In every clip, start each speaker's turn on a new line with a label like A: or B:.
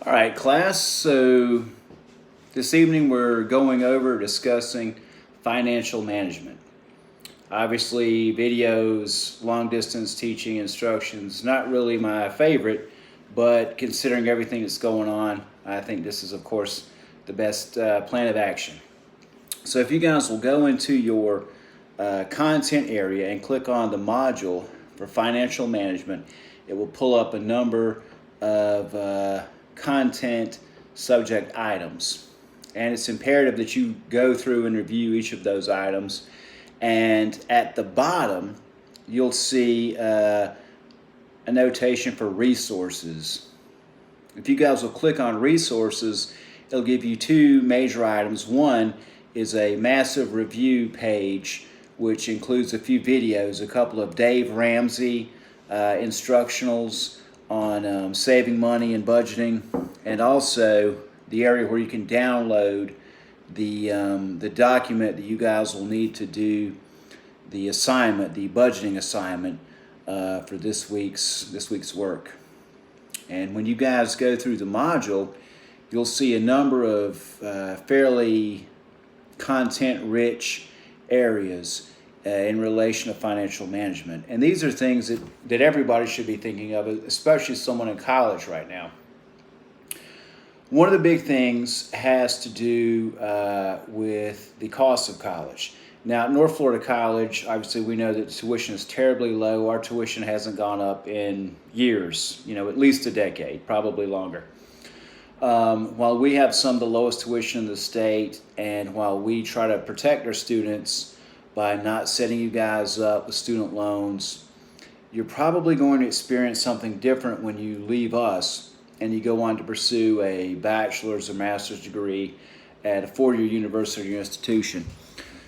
A: All right, class. So this evening we're going over discussing financial management. Obviously, videos, long distance teaching instructions, not really my favorite, but considering everything that's going on, I think this is, of course, the best plan of action. So if you guys will go into your content area and click on the module for financial management, it will pull up a number of content subject items. And it's imperative that you go through and review each of those items. And at the bottom, you'll see a notation for resources. If you guys will click on resources, it'll give you two major items. One is a massive review page, which includes a few videos, a couple of Dave Ramsey instructionals on saving money and budgeting, and also the area where you can download the document that you guys will need to do the assignment, the budgeting assignment for this week's work. And when you guys go through the module, you'll see a number of fairly content-rich areas in relation to financial management. And these are things that everybody should be thinking of, especially someone in college right now. One of the big things has to do with the cost of college. Now, at North Florida College, obviously we know that the tuition is terribly low. Our tuition hasn't gone up in years, at least a decade, probably longer. While we have some of the lowest tuition in the state, and while we try to protect our students by not setting you guys up with student loans, you're probably going to experience something different when you leave us and you go on to pursue a bachelor's or master's degree at a four-year university or institution.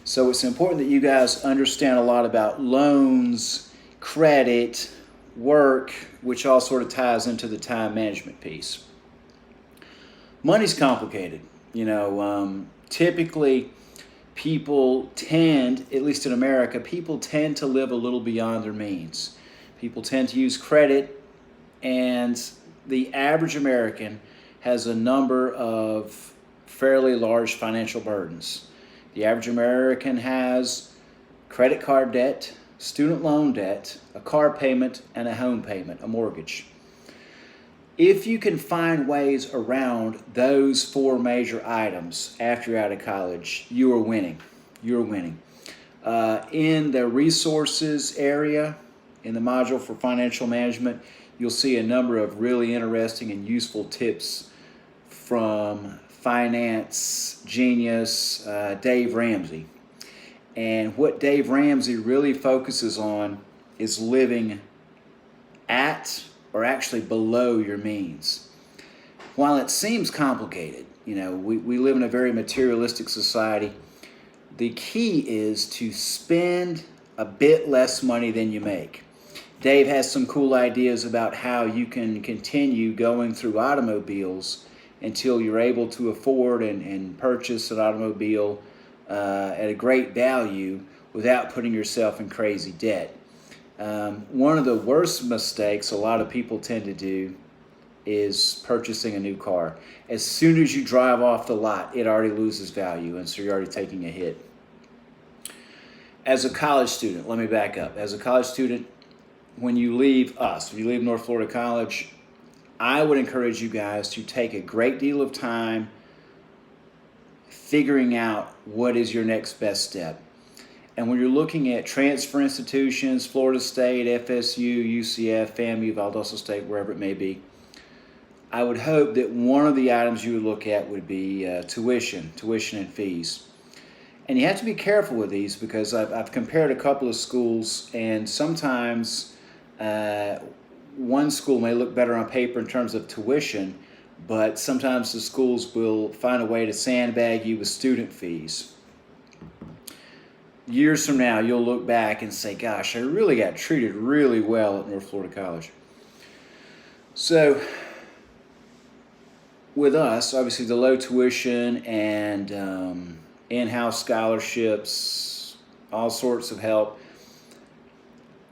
A: So it's important that you guys understand a lot about loans, credit, work, which all sort of ties into the time management piece. Money's complicated. Typically people tend, at least in America, people tend to live a little beyond their means. People tend to use credit, and the average American has a number of fairly large financial burdens. The average American has credit card debt, student loan debt, a car payment, and a home payment, a mortgage. If you can find ways around those four major items after you're out of college, you are winning. You're winning. In the resources area, in the module for financial management, you'll see a number of really interesting and useful tips from finance genius Dave Ramsey. And what Dave Ramsey really focuses on is living at or actually below your means. While it seems complicated, we live in a very materialistic society, the key is to spend a bit less money than you make. Dave has some cool ideas about how you can continue going through automobiles until you're able to afford and purchase an automobile at a great value without putting yourself in crazy debt. One of the worst mistakes a lot of people tend to do is purchasing a new car. As soon as you drive off the lot, it already loses value, and so you're already taking a hit. As a college student, let me back up. As a college student, when you leave North Florida College, I would encourage you guys to take a great deal of time figuring out what is your next best step. And when you're looking at transfer institutions, Florida State, FSU, UCF, FAMU, Valdosta State, wherever it may be, I would hope that one of the items you would look at would be tuition and fees. And you have to be careful with these because I've compared a couple of schools, and sometimes one school may look better on paper in terms of tuition, but sometimes the schools will find a way to sandbag you with student fees. Years from now, you'll look back and say, gosh, I really got treated really well at North Florida College. So with us, obviously the low tuition and in-house scholarships, all sorts of help.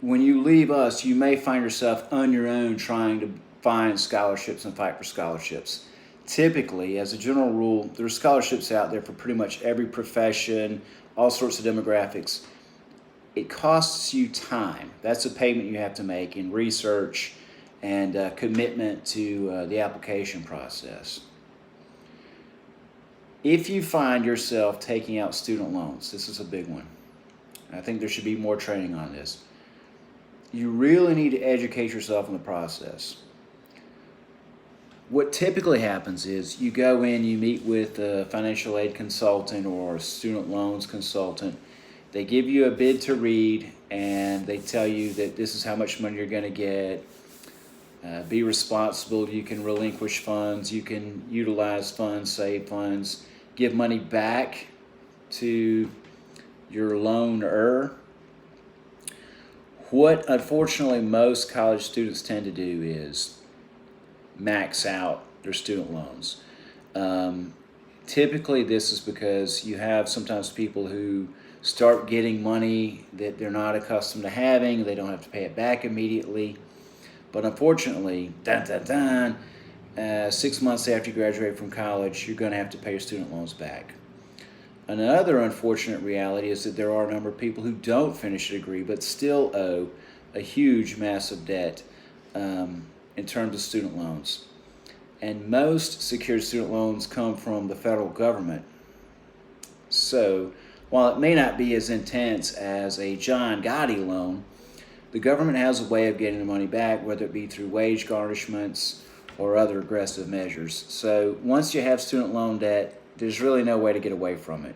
A: When you leave us, you may find yourself on your own trying to find scholarships and fight for scholarships. Typically, as a general rule, there's scholarships out there for pretty much every profession, all sorts of demographics. It costs you time. That's a payment you have to make in research and commitment to the application process. If you find yourself taking out student loans, this is a big one. I think there should be more training on this. You really need to educate yourself in the process. What typically happens is you go in, you meet with a financial aid consultant or a student loans consultant. They give you a bid to read, and they tell you that this is how much money you're going to get. Be responsible. You can relinquish funds. You can utilize funds, save funds, give money back to your loaner. What unfortunately most college students tend to do is max out their student loans. Typically this is because you have sometimes people who start getting money that they're not accustomed to having. They don't have to pay it back immediately. But unfortunately, 6 months after you graduate from college, you're going to have to pay your student loans back. Another unfortunate reality is that there are a number of people who don't finish a degree but still owe a huge, massive debt in terms of student loans. And most secured student loans come from the federal government. So while it may not be as intense as a John Gotti loan, the government has a way of getting the money back, whether it be through wage garnishments or other aggressive measures. So once you have student loan debt, there's really no way to get away from it.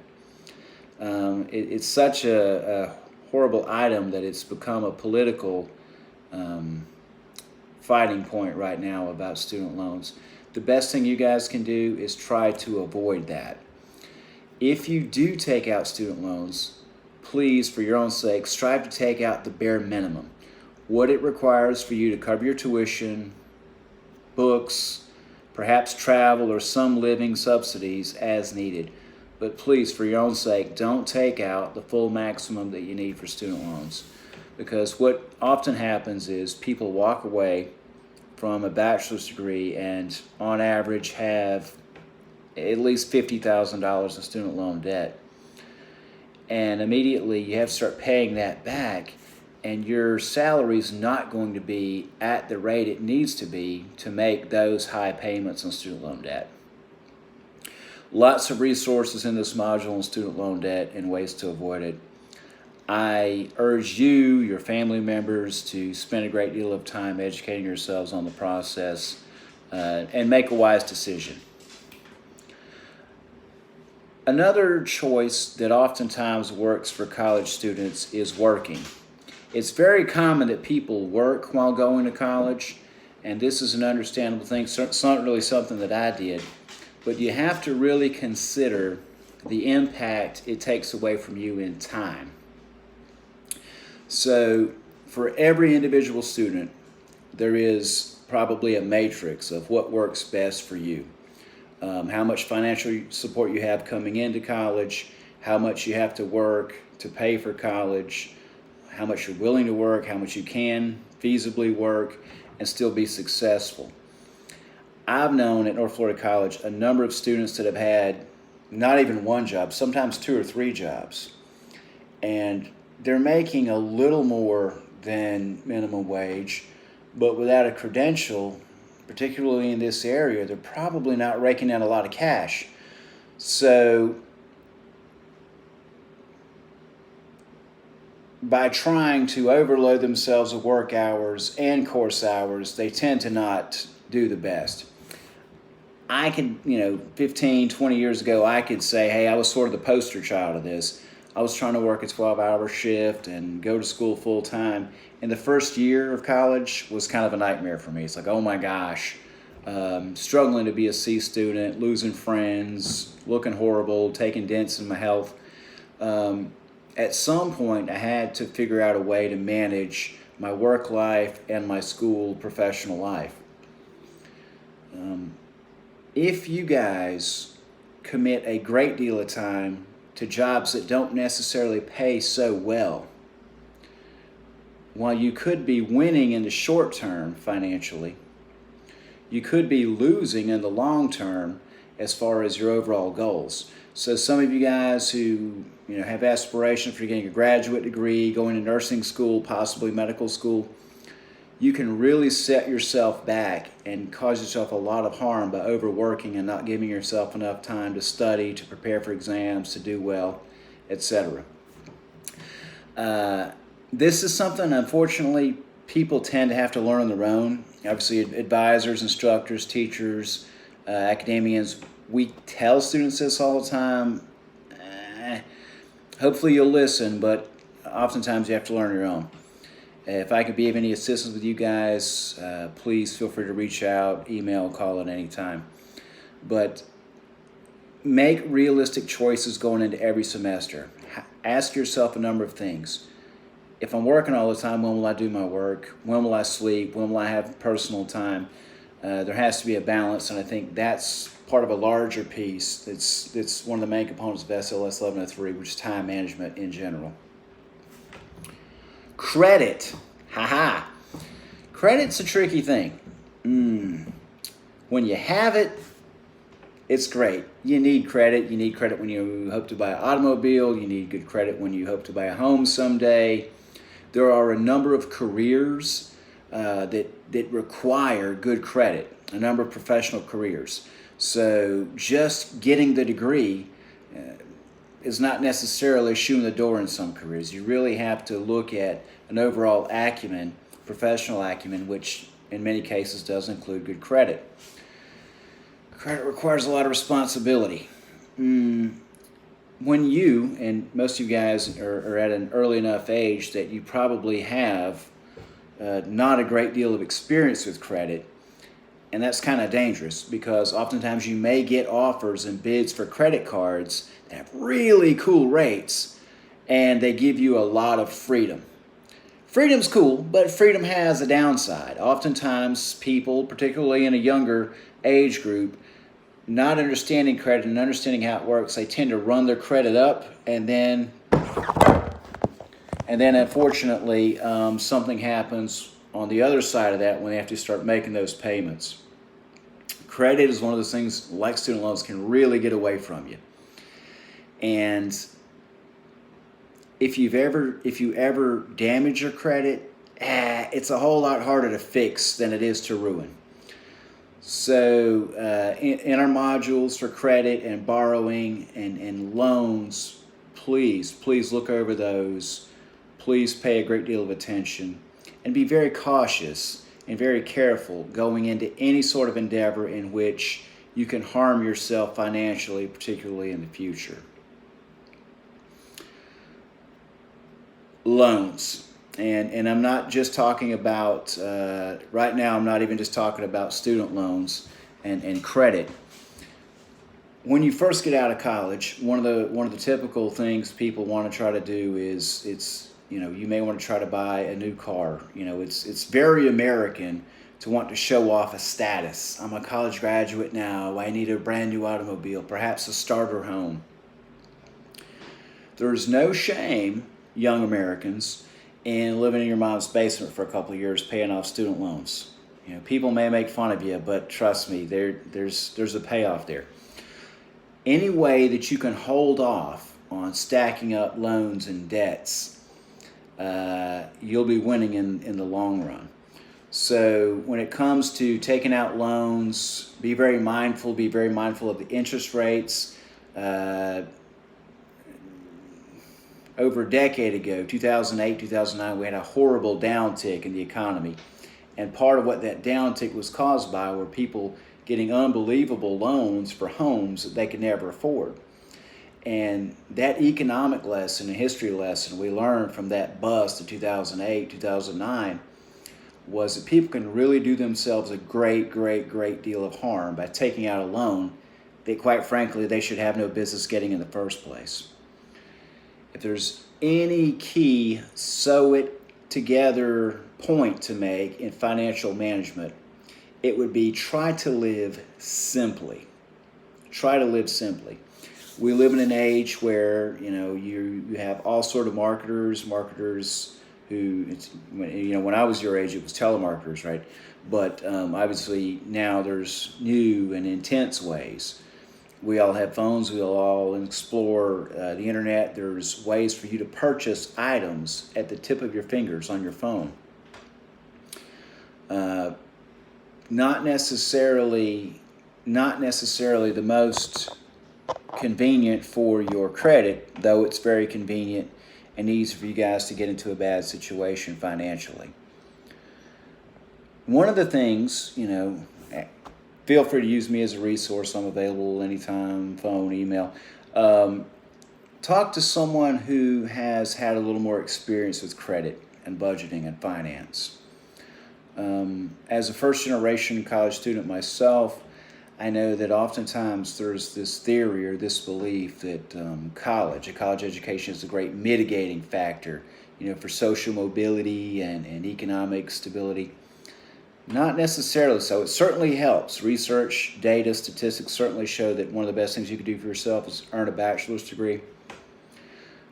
A: It's such a horrible item that it's become a political fighting point right now about student loans. The best thing you guys can do is try to avoid that. If you do take out student loans, please, for your own sake, strive to take out the bare minimum. What it requires for you to cover your tuition, books, perhaps travel, or some living subsidies as needed. But please, for your own sake, don't take out the full maximum that you need for student loans. Because what often happens is people walk away from a bachelor's degree and on average have at least $50,000 in student loan debt. And immediately you have to start paying that back, and your salary is not going to be at the rate it needs to be to make those high payments on student loan debt. Lots of resources in this module on student loan debt and ways to avoid it. I urge you, your family members, to spend a great deal of time educating yourselves on the process and make a wise decision. Another choice that oftentimes works for college students is working. It's very common that people work while going to college, and this is an understandable thing. It's not really something that I did, but you have to really consider the impact it takes away from you in time. So for every individual student, there is probably a matrix of what works best for you. How much financial support you have coming into college, how much you have to work to pay for college, how much you're willing to work, how much you can feasibly work and still be successful. I've known at North Florida College a number of students that have had not even one job, sometimes 2 or 3 jobs. And they're making a little more than minimum wage, but without a credential, particularly in this area, they're probably not raking in a lot of cash. So by trying to overload themselves with work hours and course hours, they tend to not do the best. I could, 15, 20 years ago, I could say, hey, I was sort of the poster child of this. I was trying to work a 12-hour shift and go to school full time. And the first year of college was kind of a nightmare for me. It's like, oh my gosh, struggling to be a C student, losing friends, looking horrible, taking dents in my health. At some point, I had to figure out a way to manage my work life and my school professional life. If you guys commit a great deal of time to jobs that don't necessarily pay so well, while you could be winning in the short term financially, you could be losing in the long term as far as your overall goals. So some of you guys who have aspirations for getting a graduate degree, going to nursing school, possibly medical school, you can really set yourself back and cause yourself a lot of harm by overworking and not giving yourself enough time to study, to prepare for exams, to do well, etc. This is something, unfortunately, people tend to have to learn on their own. Obviously, advisors, instructors, teachers, academians, we tell students this all the time. Hopefully you'll listen, but oftentimes you have to learn your own. If I could be of any assistance with you guys, please feel free to reach out, email, call at any time. But make realistic choices going into every semester. Ask yourself a number of things. If I'm working all the time, when will I do my work? When will I sleep? When will I have personal time? There has to be a balance, and I think that's part of a larger piece. That's one of the main components of SLS 1103, which is time management in general. Credit. Credit's a tricky thing. When you have it, it's great. You need credit. You need credit when you hope to buy an automobile. You need good credit when you hope to buy a home someday. There are a number of careers that require good credit, a number of professional careers. So just getting the degree is not necessarily shooing the door in some careers. You really have to look at an overall acumen, professional acumen, which in many cases does include good credit. Credit requires a lot of responsibility. When you, and most of you guys are at an early enough age that you probably have not a great deal of experience with credit, and that's kind of dangerous because oftentimes you may get offers and bids for credit cards that have really cool rates, and they give you a lot of freedom. Freedom's cool, but freedom has a downside. Oftentimes people, particularly in a younger age group, not understanding credit and understanding how it works, they tend to run their credit up, and then unfortunately something happens on the other side of that when they have to start making those payments. Credit is one of those things, like student loans, can really get away from you. And if you ever damage your credit, it's a whole lot harder to fix than it is to ruin. So in our modules for credit and borrowing and loans, please look over those. Please pay a great deal of attention and be very cautious and very careful going into any sort of endeavor in which you can harm yourself financially, particularly in the future. Loans. And I'm not just talking about, right now I'm not even just talking about student loans and credit. When you first get out of college, one of the typical things people want to try to do is you may want to try to buy a new car. It's very American to want to show off a status. I'm a college graduate now. I need a brand new automobile, perhaps a starter home. There's no shame, young Americans, in living in your mom's basement for a couple of years paying off student loans. People may make fun of you, but trust me, there's a payoff there. Any way that you can hold off on stacking up loans and debts, you'll be winning in the long run. So when it comes to taking out loans, be very mindful of the interest rates. Over a decade ago, 2008, 2009, we had a horrible downtick in the economy. And part of what that downtick was caused by were people getting unbelievable loans for homes that they could never afford. And that economic lesson, a history lesson we learned from that bust of 2008, 2009, was that people can really do themselves a great deal of harm by taking out a loan that, quite frankly, they should have no business getting in the first place. If there's any key sew it together point to make in financial management, it would be try to live simply. Try to live simply. We live in an age where you have all sort of marketers when I was your age, it was telemarketers, right? But obviously now there's new and intense ways. We all have phones. We all explore the internet. There's ways for you to purchase items at the tip of your fingers on your phone. Not necessarily the most convenient for your credit, though it's very convenient and easy for you guys to get into a bad situation financially. One of the things, feel free to use me as a resource. I'm available anytime, phone, email. Talk to someone who has had a little more experience with credit and budgeting and finance. As a first-generation college student myself, I know that oftentimes there's this theory or this belief that a college education is a great mitigating factor, for social mobility and economic stability. Not necessarily so. It certainly helps. Research, data, statistics certainly show that one of the best things you can do for yourself is earn a bachelor's degree.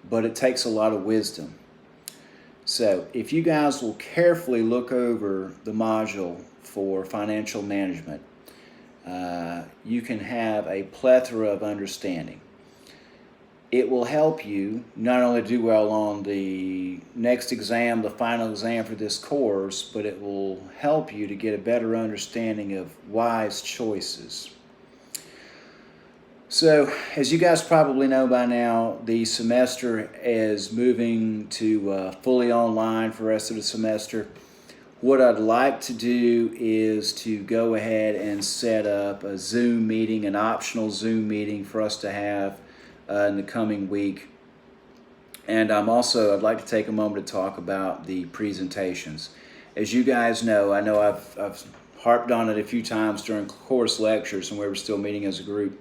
A: But it takes a lot of wisdom. So if you guys will carefully look over the module for financial management, you can have a plethora of understanding. It will help you not only do well on the next exam, the final exam for this course, but it will help you to get a better understanding of wise choices. So, as you guys probably know by now, the semester is moving to fully online for the rest of the semester. What I'd like to do is to go ahead and set up a Zoom meeting, an optional Zoom meeting for us to have in the coming week. And I'd like to take a moment to talk about the presentations. As you guys know, I know I've harped on it a few times during course lectures and we were still meeting as a group.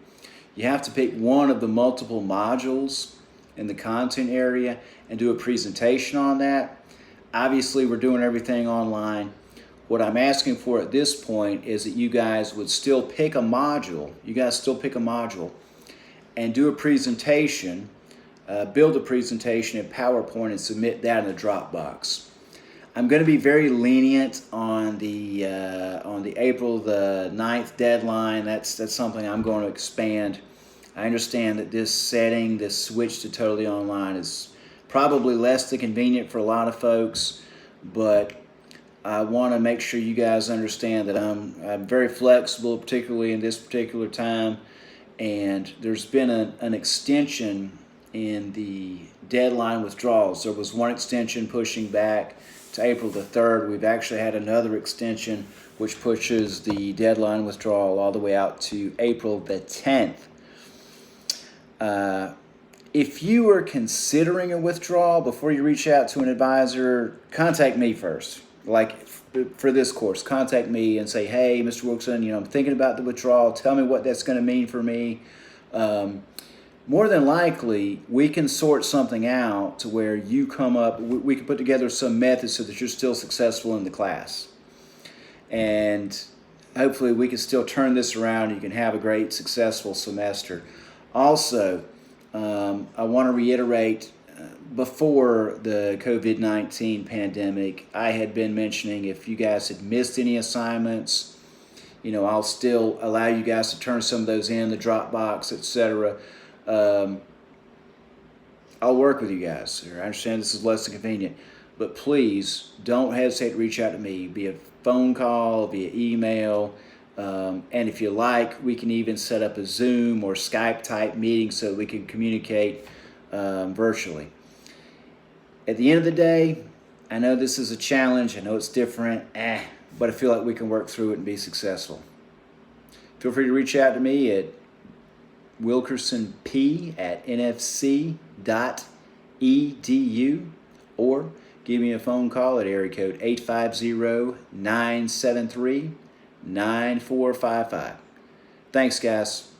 A: You have to pick one of the multiple modules in the content area and do a presentation on that. Obviously, we're doing everything online. What I'm asking for at this point is that you guys would still pick a module. You guys still pick a module and do a presentation, build a presentation in PowerPoint and submit that in a Dropbox. I'm going to be very lenient on the April the 9th deadline. That's something I'm going to expand. I understand that this switch to totally online is probably less than convenient for a lot of folks, but I want to make sure you guys understand that I'm very flexible, particularly in this particular time. And there's been an extension in the deadline withdrawals. There was one extension pushing back to April the 3rd. We've actually had another extension which pushes the deadline withdrawal all the way out to April the 10th. If you are considering a withdrawal, before you reach out to an advisor, contact me first. Like for this course, contact me and say, hey, Mr. Wilkerson, I'm thinking about the withdrawal. Tell me what that's going to mean for me. More than likely, we can sort something out to where you come up, we can put together some methods so that you're still successful in the class. And hopefully we can still turn this around. You can have a great, successful semester. Also, I want to reiterate, before the COVID-19 pandemic, I had been mentioning if you guys had missed any assignments, I'll still allow you guys to turn some of those in, the Dropbox, etc. I'll work with you guys. I understand this is less than convenient, but please don't hesitate to reach out to me via phone call, via email, and if you like, we can even set up a Zoom or Skype type meeting so we can communicate virtually. At the end of the day, I know this is a challenge. I know it's different, but I feel like we can work through it and be successful. Feel free to reach out to me at wilkersonp@nfc.edu or give me a phone call at area code 850-973-9455. Thanks, guys.